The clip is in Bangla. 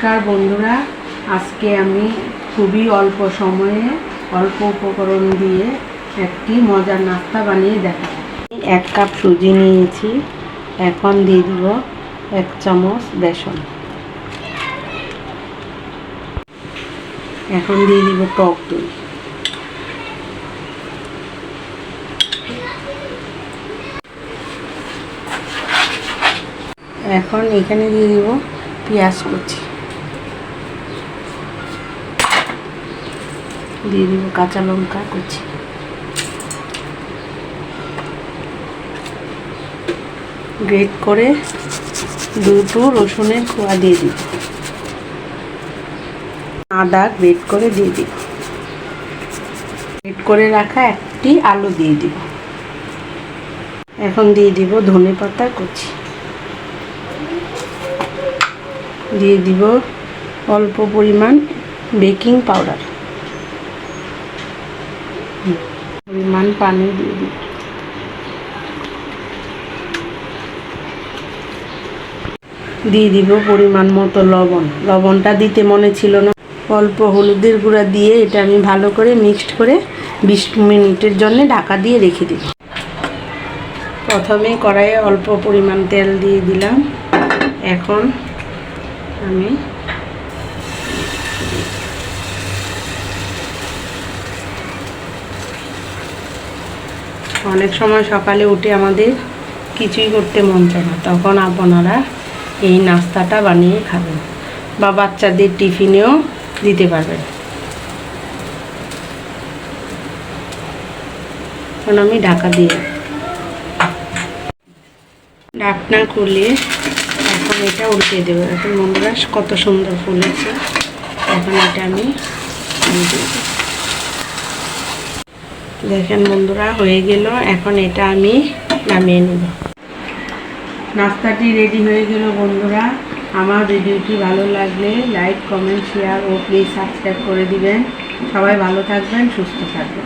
নমস্কার বন্ধুরা, আজকে আমি খুবই অল্প সময়ে অল্প উপকরণ দিয়ে একটি মজার নাস্তা বানিয়ে দেখাবো। 1 কাপ সুজি নিয়েছি। এখন দিয়ে দিব 1 চামচ বেসন। এখন দিয়ে দিব টক দই। এখন এখানে দিয়ে দিব পেঁয়াজ কুচি, দিয়ে দিব কাঁচা লঙ্কা কুচি, গ্রেট করে 2 রসুনের কোয়া দিয়ে দিব, আদা গ্রেট করে দিয়ে দিব, গ্রেট করে রাখা একটি আলু দিয়ে দিব। এখন দিয়ে দিব ধনেপাতা কুচি, দিয়ে দিব অল্প পরিমাণ বেকিং পাউডার, পরিমাণ পানি দিয়ে দিব, দিয়ে দিব পরিমাণ মতো লবণ। লবণটা দিতে মনে ছিল না। অল্প হলুদের গুঁড়া দিয়ে এটা আমি ভালো করে মিক্সড করে 20 মিনিটের জন্য ঢাকা দিয়ে রেখে দিব। প্রথমে কড়াইয়ে অল্প পরিমাণ তেল দিয়ে দিলাম। এখন আমি অনেক সময় সকালে উঠে আমাদের কিছুই করতে মন চায় না, তখন আপনারা এই নাস্তাটা বানিয়ে খাবেন বা বাচ্চাদের টিফিনেও দিতে পারবেন। এখন আমি ঢাকা দিয়ে ঢাকনা খুলে এখন এটা উল্টে দেবো। এখন বন্ধুরা কত সুন্দর ফুলেছে। এখন এটা আমি দেখেন বন্ধুরা হয়ে গেল। এখন এটা আমি নামিয়ে নেব। নাস্তাটি রেডি হয়ে গেল বন্ধুরা। আমার ভিডিওটি ভালো লাগলে লাইক, কমেন্ট, শেয়ার ও প্লিজ সাবস্ক্রাইব করে দিবেন। সবাই ভালো থাকবেন, সুস্থ থাকবেন।